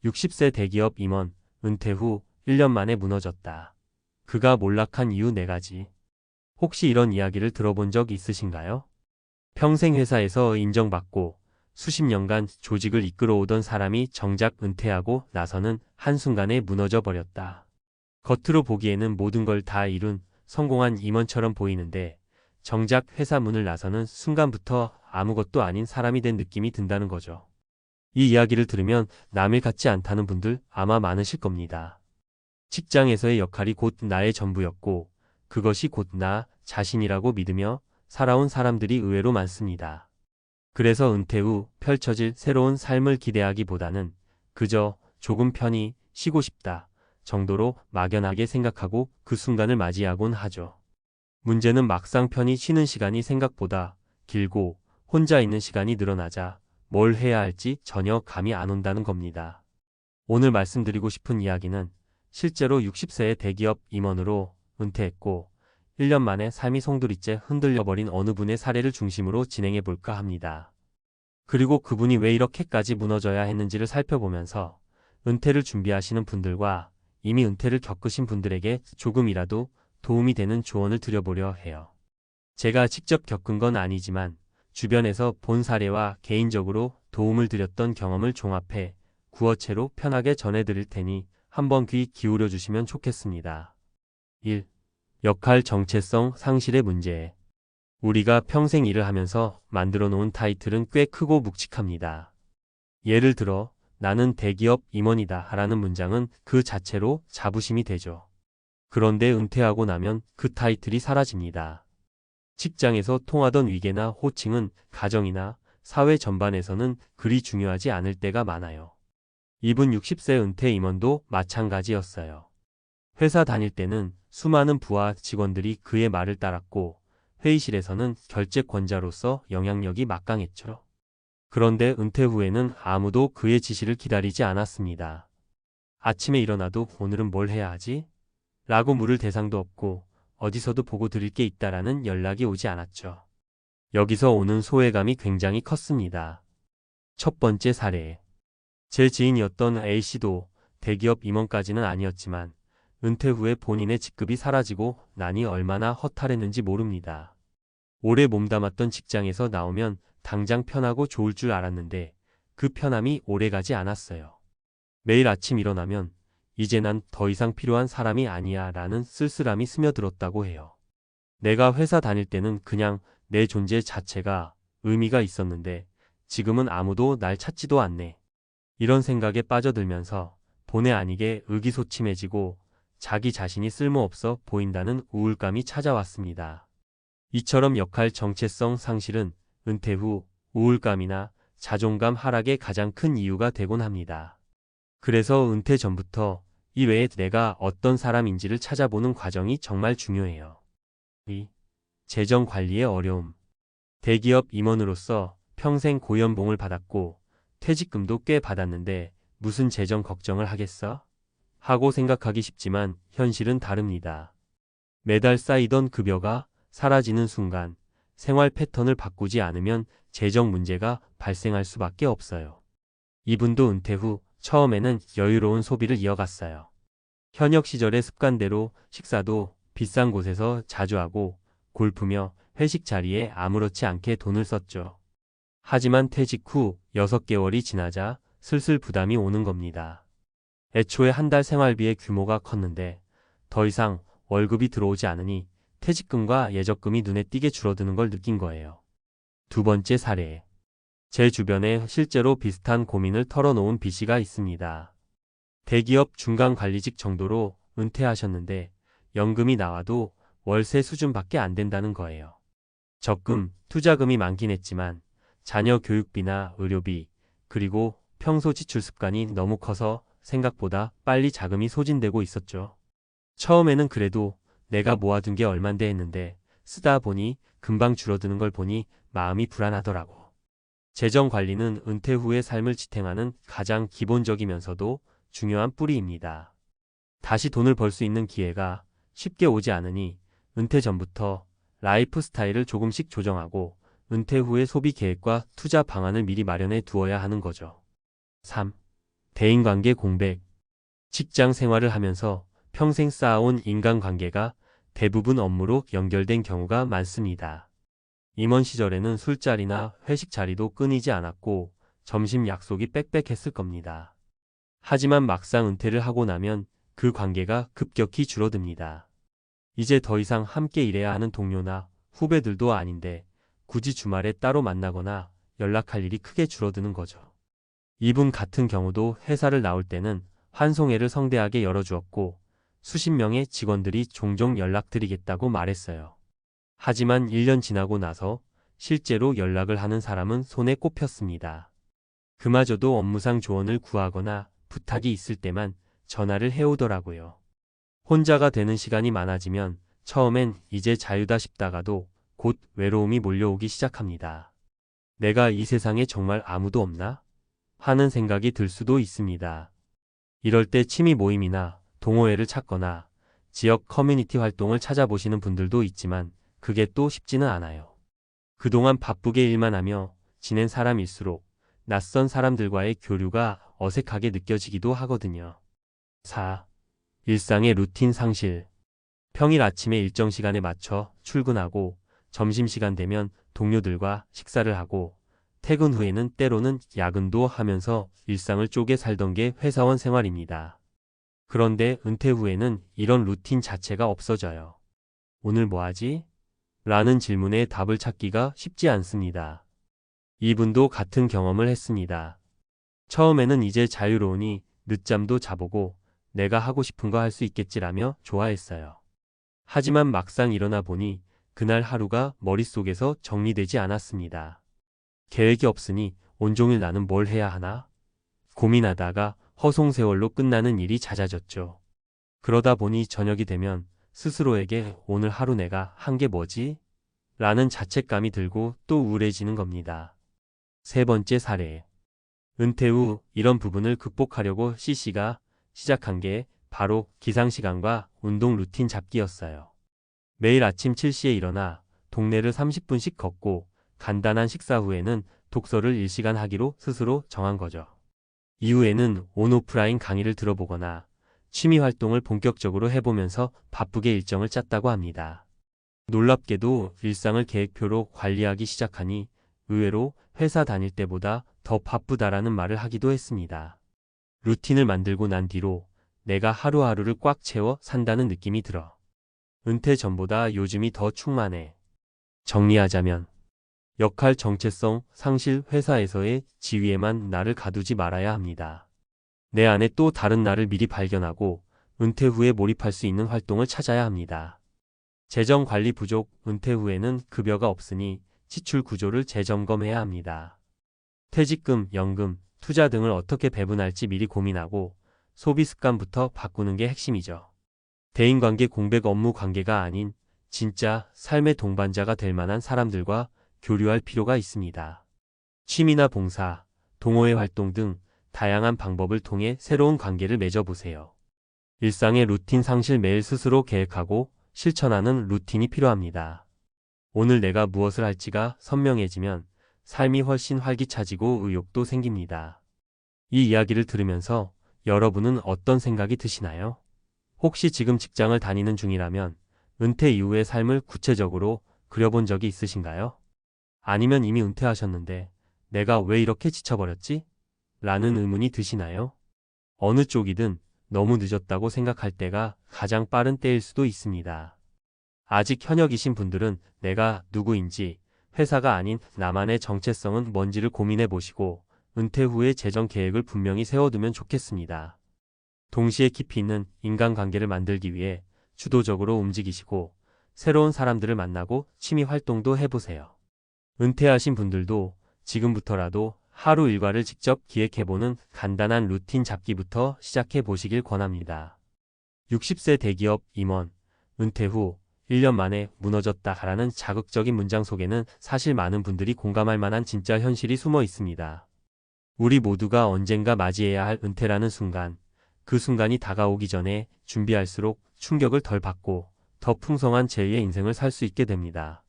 60세 대기업 임원, 은퇴 후 1년 만에 무너졌다. 그가 몰락한 이유 4가지. 혹시 이런 이야기를 들어본 적 있으신가요? 평생 회사에서 인정받고 수십 년간 조직을 이끌어오던 사람이 정작 은퇴하고 나서는 한순간에 무너져 버렸다. 겉으로 보기에는 모든 걸 다 이룬 성공한 임원처럼 보이는데 정작 회사 문을 나서는 순간부터 아무것도 아닌 사람이 된 느낌이 든다는 거죠. 이 이야기를 들으면 남일 같지 않다는 분들 아마 많으실 겁니다. 직장에서의 역할이 곧 나의 전부였고 그것이 곧 나 자신이라고 믿으며 살아온 사람들이 의외로 많습니다. 그래서 은퇴 후 펼쳐질 새로운 삶을 기대하기보다는 그저 조금 편히 쉬고 싶다 정도로 막연하게 생각하고 그 순간을 맞이하곤 하죠. 문제는 막상 편히 쉬는 시간이 생각보다 길고 혼자 있는 시간이 늘어나자 뭘 해야 할지 전혀 감이 안 온다는 겁니다. 오늘 말씀드리고 싶은 이야기는 실제로 60세의 대기업 임원으로 은퇴했고 1년 만에 삶이 송두리째 흔들려버린 어느 분의 사례를 중심으로 진행해 볼까 합니다. 그리고 그분이 왜 이렇게까지 무너져야 했는지를 살펴보면서 은퇴를 준비하시는 분들과 이미 은퇴를 겪으신 분들에게 조금이라도 도움이 되는 조언을 드려보려 해요. 제가 직접 겪은 건 아니지만 주변에서 본 사례와 개인적으로 도움을 드렸던 경험을 종합해 구어체로 편하게 전해드릴 테니 한번 귀 기울여 주시면 좋겠습니다. 1. 역할 정체성 상실의 문제. 우리가 평생 일을 하면서 만들어 놓은 타이틀은 꽤 크고 묵직합니다. 예를 들어 나는 대기업 임원이다 라는 문장은 그 자체로 자부심이 되죠. 그런데 은퇴하고 나면 그 타이틀이 사라집니다. 직장에서 통하던 위계나 호칭은 가정이나 사회 전반에서는 그리 중요하지 않을 때가 많아요. 이분 60세 은퇴 임원도 마찬가지였어요. 회사 다닐 때는 수많은 부하 직원들이 그의 말을 따랐고 회의실에서는 결재권자로서 영향력이 막강했죠. 그런데 은퇴 후에는 아무도 그의 지시를 기다리지 않았습니다. 아침에 일어나도 오늘은 뭘 해야 하지? 라고 물을 대상도 없고 어디서도 보고 드릴 게 있다라는 연락이 오지 않았죠. 여기서 오는 소외감이 굉장히 컸습니다. 첫 번째 사례. 제 지인이었던 A씨도 대기업 임원까지는 아니었지만 은퇴 후에 본인의 직급이 사라지고 나니 얼마나 허탈했는지 모릅니다. 오래 몸담았던 직장에서 나오면 당장 편하고 좋을 줄 알았는데 그 편함이 오래가지 않았어요. 매일 아침 일어나면 이제 난 더 이상 필요한 사람이 아니야 라는 쓸쓸함이 스며들었다고 해요. 내가 회사 다닐 때는 그냥 내 존재 자체가 의미가 있었는데 지금은 아무도 날 찾지도 않네. 이런 생각에 빠져들면서 본의 아니게 의기소침해지고 자기 자신이 쓸모없어 보인다는 우울감이 찾아왔습니다. 이처럼 역할 정체성 상실은 은퇴 후 우울감이나 자존감 하락의 가장 큰 이유가 되곤 합니다. 그래서 은퇴 전부터 이외에 내가 어떤 사람인지를 찾아보는 과정이 정말 중요해요. 2. 재정 관리의 어려움. 대기업 임원으로서 평생 고연봉을 받았고 퇴직금도 꽤 받았는데 무슨 재정 걱정을 하겠어? 하고 생각하기 쉽지만 현실은 다릅니다. 매달 쌓이던 급여가 사라지는 순간 생활 패턴을 바꾸지 않으면 재정 문제가 발생할 수밖에 없어요. 이분도 은퇴 후 처음에는 여유로운 소비를 이어갔어요. 현역 시절의 습관대로 식사도 비싼 곳에서 자주 하고 골프며 회식 자리에 아무렇지 않게 돈을 썼죠. 하지만 퇴직 후 6개월이 지나자 슬슬 부담이 오는 겁니다. 애초에 한 달 생활비의 규모가 컸는데 더 이상 월급이 들어오지 않으니 퇴직금과 예적금이 눈에 띄게 줄어드는 걸 느낀 거예요. 두 번째 사례. 제 주변에 실제로 비슷한 고민을 털어놓은 B씨가 있습니다. 대기업 중간 관리직 정도로 은퇴하셨는데 연금이 나와도 월세 수준밖에 안 된다는 거예요. 적금, 투자금이 많긴 했지만 자녀 교육비나 의료비, 그리고 평소 지출 습관이 너무 커서 생각보다 빨리 자금이 소진되고 있었죠. 처음에는 그래도 내가 모아둔 게 얼만데 했는데 쓰다 보니 금방 줄어드는 걸 보니 마음이 불안하더라고. 재정 관리는 은퇴 후의 삶을 지탱하는 가장 기본적이면서도 중요한 뿌리입니다. 다시 돈을 벌 수 있는 기회가 쉽게 오지 않으니 은퇴 전부터 라이프 스타일을 조금씩 조정하고 은퇴 후의 소비 계획과 투자 방안을 미리 마련해 두어야 하는 거죠. 3. 대인관계 공백. 직장 생활을 하면서 평생 쌓아온 인간관계가 대부분 업무로 연결된 경우가 많습니다. 임원 시절에는 술자리나 회식 자리도 끊이지 않았고 점심 약속이 빽빽했을 겁니다. 하지만 막상 은퇴를 하고 나면 그 관계가 급격히 줄어듭니다. 이제 더 이상 함께 일해야 하는 동료나 후배들도 아닌데 굳이 주말에 따로 만나거나 연락할 일이 크게 줄어드는 거죠. 이분 같은 경우도 회사를 나올 때는 환송회를 성대하게 열어주었고 수십 명의 직원들이 종종 연락드리겠다고 말했어요. 하지만 1년 지나고 나서 실제로 연락을 하는 사람은 손에 꼽혔습니다. 그마저도 업무상 조언을 구하거나 부탁이 있을 때만 전화를 해오더라고요. 혼자가 되는 시간이 많아지면 처음엔 이제 자유다 싶다가도 곧 외로움이 몰려오기 시작합니다. 내가 이 세상에 정말 아무도 없나? 하는 생각이 들 수도 있습니다. 이럴 때 취미 모임이나 동호회를 찾거나 지역 커뮤니티 활동을 찾아보시는 분들도 있지만 그게 또 쉽지는 않아요. 그동안 바쁘게 일만 하며 지낸 사람일수록 낯선 사람들과의 교류가 어색하게 느껴지기도 하거든요. 4. 일상의 루틴 상실. 평일 아침에 일정 시간에 맞춰 출근하고 점심시간 되면 동료들과 식사를 하고 퇴근 후에는 때로는 야근도 하면서 일상을 쪼개 살던 게 회사원 생활입니다. 그런데 은퇴 후에는 이런 루틴 자체가 없어져요. 오늘 뭐 하지? 라는 질문에 답을 찾기가 쉽지 않습니다. 이분도 같은 경험을 했습니다. 처음에는 이제 자유로우니 늦잠도 자보고 내가 하고 싶은 거 할 수 있겠지라며 좋아했어요. 하지만 막상 일어나 보니 그날 하루가 머릿속에서 정리되지 않았습니다. 계획이 없으니 온종일 나는 뭘 해야 하나? 고민하다가 허송세월로 끝나는 일이 잦아졌죠. 그러다 보니 저녁이 되면 스스로에게 오늘 하루 내가 한 게 뭐지? 라는 자책감이 들고 또 우울해지는 겁니다. 세 번째 사례. 은퇴 후 이런 부분을 극복하려고 CC가 시작한 게 바로 기상시간과 운동 루틴 잡기였어요. 매일 아침 7시에 일어나 동네를 30분씩 걷고 간단한 식사 후에는 독서를 1시간 하기로 스스로 정한 거죠. 이후에는 온오프라인 강의를 들어보거나 취미 활동을 본격적으로 해보면서 바쁘게 일정을 짰다고 합니다. 놀랍게도 일상을 계획표로 관리하기 시작하니 의외로 회사 다닐 때보다 더 바쁘다라는 말을 하기도 했습니다. 루틴을 만들고 난 뒤로 내가 하루하루를 꽉 채워 산다는 느낌이 들어. 은퇴 전보다 요즘이 더 충만해. 정리하자면 역할 정체성 상실. 회사에서의 지위에만 나를 가두지 말아야 합니다. 내 안에 또 다른 나를 미리 발견하고 은퇴 후에 몰입할 수 있는 활동을 찾아야 합니다. 재정 관리 부족. 은퇴 후에는 급여가 없으니 지출 구조를 재점검해야 합니다. 퇴직금, 연금, 투자 등을 어떻게 배분할지 미리 고민하고 소비 습관부터 바꾸는 게 핵심이죠. 대인관계 공백. 업무 관계가 아닌 진짜 삶의 동반자가 될 만한 사람들과 교류할 필요가 있습니다. 취미나 봉사, 동호회 활동 등 다양한 방법을 통해 새로운 관계를 맺어보세요. 일상의 루틴 상실. 매일 스스로 계획하고 실천하는 루틴이 필요합니다. 오늘 내가 무엇을 할지가 선명해지면 삶이 훨씬 활기차지고 의욕도 생깁니다. 이 이야기를 들으면서 여러분은 어떤 생각이 드시나요? 혹시 지금 직장을 다니는 중이라면 은퇴 이후의 삶을 구체적으로 그려본 적이 있으신가요? 아니면 이미 은퇴하셨는데 내가 왜 이렇게 지쳐버렸지? 라는 의문이 드시나요? 어느 쪽이든 너무 늦었다고 생각할 때가 가장 빠른 때일 수도 있습니다. 아직 현역이신 분들은 내가 누구인지, 회사가 아닌 나만의 정체성은 뭔지를 고민해 보시고 은퇴 후의 재정 계획을 분명히 세워두면 좋겠습니다. 동시에 깊이 있는 인간관계를 만들기 위해 주도적으로 움직이시고 새로운 사람들을 만나고 취미 활동도 해보세요. 은퇴하신 분들도 지금부터라도 하루 일과를 직접 기획해보는 간단한 루틴 잡기부터 시작해 보시길 권합니다. 60세 대기업 임원, 은퇴 후 1년 만에 무너졌다라는 자극적인 문장 속에는 사실 많은 분들이 공감할 만한 진짜 현실이 숨어 있습니다. 우리 모두가 언젠가 맞이해야 할 은퇴라는 순간, 그 순간이 다가오기 전에 준비할수록 충격을 덜 받고 더 풍성한 제2의 인생을 살 수 있게 됩니다.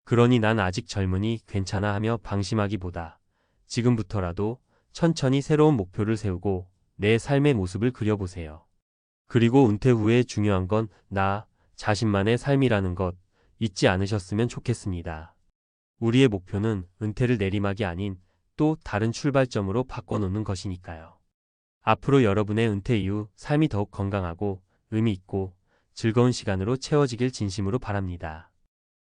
그러니 난 아직 젊으니 괜찮아 하며 방심하기보다 지금부터라도 천천히 새로운 목표를 세우고 내 삶의 모습을 그려보세요. 그리고 은퇴 후에 중요한 건 나 자신만의 삶이라는 것 잊지 않으셨으면 좋겠습니다. 우리의 목표는 은퇴를 내리막이 아닌 또 다른 출발점으로 바꿔놓는 것이니까요. 앞으로 여러분의 은퇴 이후 삶이 더욱 건강하고 의미 있고 즐거운 시간으로 채워지길 진심으로 바랍니다.